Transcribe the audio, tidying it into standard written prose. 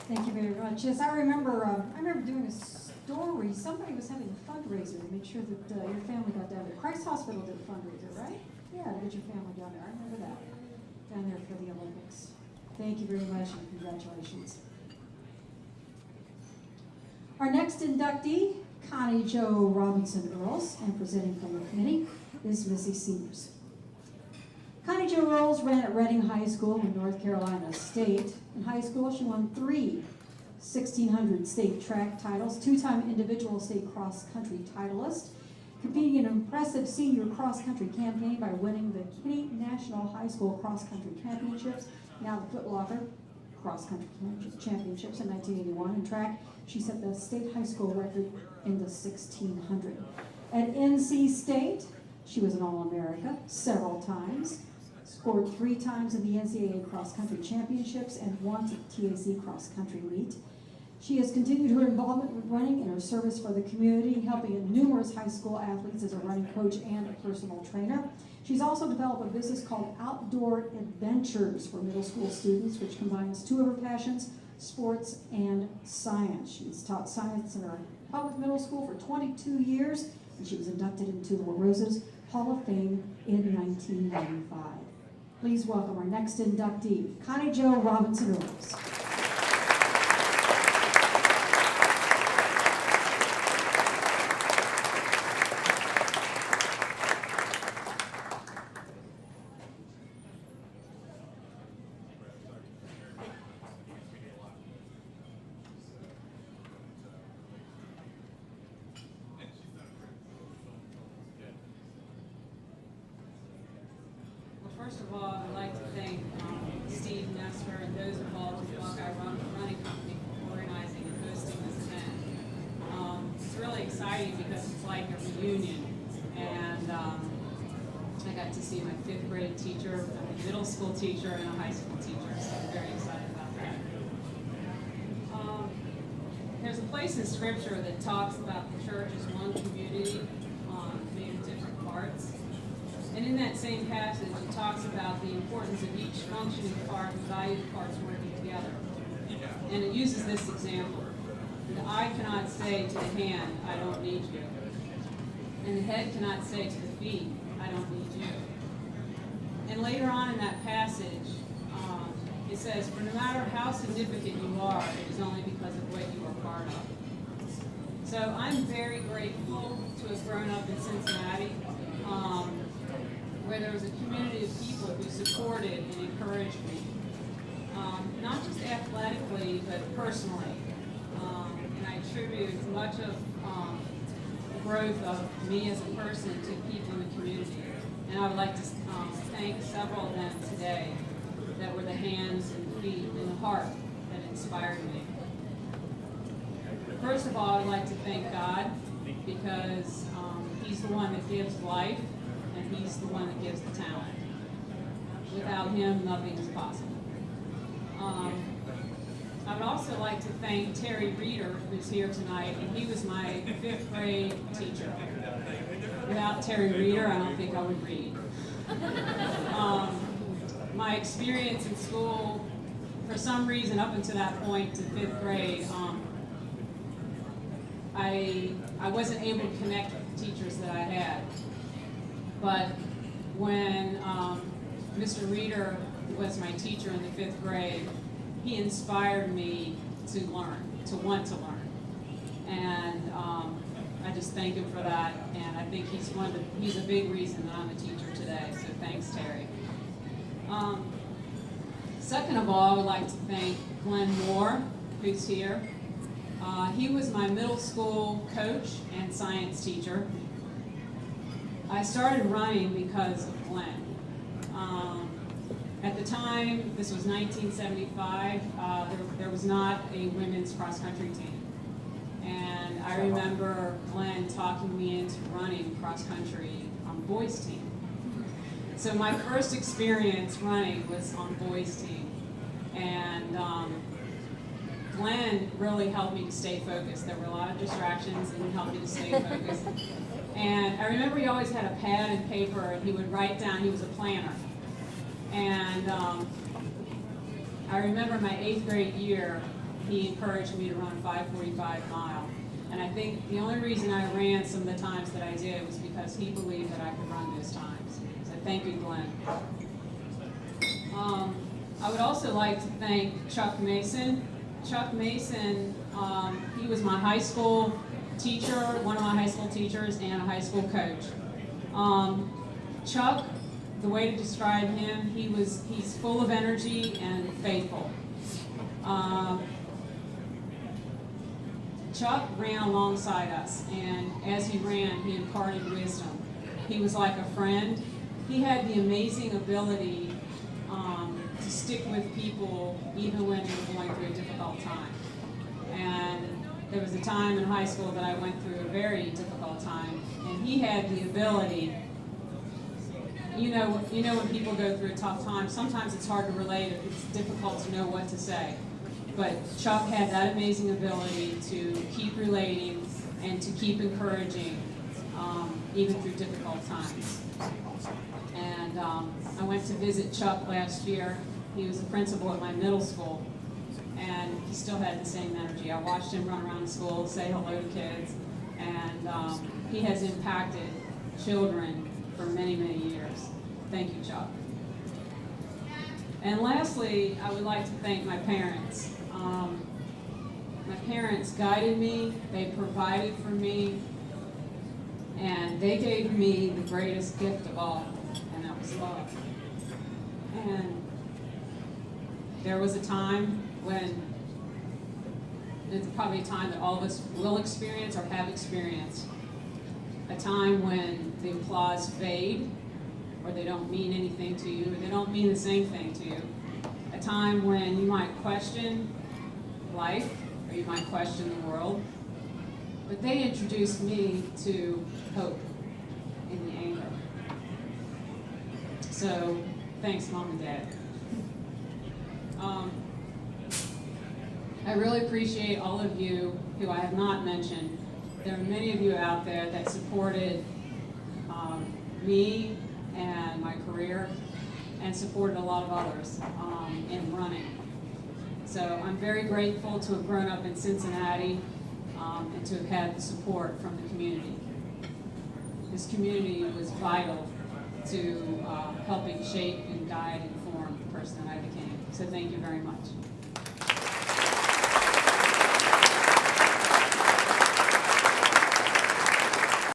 Thank you very much. Yes, I remember doing a story. Somebody was having a fundraiser to make sure that your family got down there. Christ Hospital did a fundraiser, right? Yeah, to get your family down there. I remember that. Down there for the Olympics. Thank you very much and congratulations. Our next inductee, Connie Jo Robinson Earls, and presenting from the committee is Missy Sears. Connie Jo Earls ran at Reading High School in North Carolina State. In high school, she won 3 1600 state track titles, 2-time individual state cross-country titleist, competing in an impressive senior cross-country campaign by winning the Kinney National High School Cross-Country Championships, now the Foot Locker Cross-Country Championships in 1981. In track, she set the state high school record in the 1600. At NC State, she was an All-America several times, scored 3 times in the NCAA cross-country championships and once at the TAC cross-country meet. She has continued her involvement with running and her service for the community, helping numerous high school athletes as a running coach and a personal trainer. She's also developed a business called Outdoor Adventures for middle school students, which combines 2 of her passions, sports and science. She's taught science in her public middle school for 22 years, and she was inducted into the La Rosa's Hall of Fame in 1995. Please welcome our next inductee, Connie Jo Robinson Earls. First of all, I'd like to thank Steve Nestor and those involved with the Buckeye Running Company for organizing and hosting this event. It's really exciting because it's like a reunion, and I got to see my 5th grade teacher, a middle school teacher, and a high school teacher, so I'm very excited about that. There's a place in Scripture that talks about the church as one community made of different parts. And in that same passage, it talks about the importance of each functioning part and valued parts working together. And it uses this example. The eye cannot say to the hand, I don't need you. And the head cannot say to the feet, I don't need you. And later on in that passage, it says, for no matter how significant you are, it is only because of what you are part of. So I'm very grateful to have grown up in Cincinnati, where there was a community of people who supported and encouraged me, not just athletically, but personally. And I attribute much of the growth of me as a person to people in the community. And I would like to thank several of them today that were the hands and feet and the heart that inspired me. First of all, I'd like to thank God because He's the one that gives life, and He's the one that gives the talent. Without Him, nothing is possible. I would also like to thank Terry Reeder, who's here tonight, and he was my 5th grade teacher. Without Terry Reeder, I don't think I would read. My experience in school, for some reason, up until that point to 5th grade, I wasn't able to connect with the teachers that I had. But when Mr. Reeder was my teacher in the 5th grade, he inspired me to learn, to want to learn. And I just thank him for that, and I think he's a big reason that I'm a teacher today, so thanks, Terry. Second of all, I would like to thank Glenn Moore, who's here. He was my middle school coach and science teacher. I started running because of Glenn. At the time, this was 1975, there was not a women's cross-country team. And I remember Glenn talking me into running cross-country on boys' team. So my first experience running was on boys' team. And Glenn really helped me to stay focused. There were a lot of distractions, and he helped me to stay focused. And I remember he always had a pad and paper, and he would write down, he was a planner. And I remember my 8th grade year, he encouraged me to run a 5:45 mile. And I think the only reason I ran some of the times that I did was because he believed that I could run those times. So thank you, Glenn. I would also like to thank Chuck Mason. Chuck Mason, he was my high school teacher, one of my high school teachers, and a high school coach. Chuck, the way to describe him, he's full of energy and faithful. Chuck ran alongside us, and as he ran, he imparted wisdom. He was like a friend. He had the amazing ability to stick with people even when they were going through a difficult time. And there was a time in high school that I went through a very difficult time, and he had the ability. You know when people go through a tough time, sometimes it's hard to relate. It's difficult to know what to say. But Chuck had that amazing ability to keep relating and to keep encouraging, even through difficult times. And I went to visit Chuck last year. He was the principal at my middle school, and he still had the same energy. I watched him run around the school, say hello to kids, and he has impacted children for many, many years. Thank you, Chuck. And lastly, I would like to thank my parents. My parents guided me, they provided for me, and they gave me the greatest gift of all, and that was love. And there was a time when, it's probably a time that all of us will experience or have experienced, a time when the applause fade, or they don't mean anything to you, or they don't mean the same thing to you. A time when you might question life, or you might question the world. But they introduced me to hope in the anger. So, thanks, Mom and Dad. I really appreciate all of you who I have not mentioned. There are many of you out there that supported me and my career, and supported a lot of others in running. So I'm very grateful to have grown up in Cincinnati and to have had the support from the community. This community was vital to helping shape and guide and form the person that I became. So thank you very much.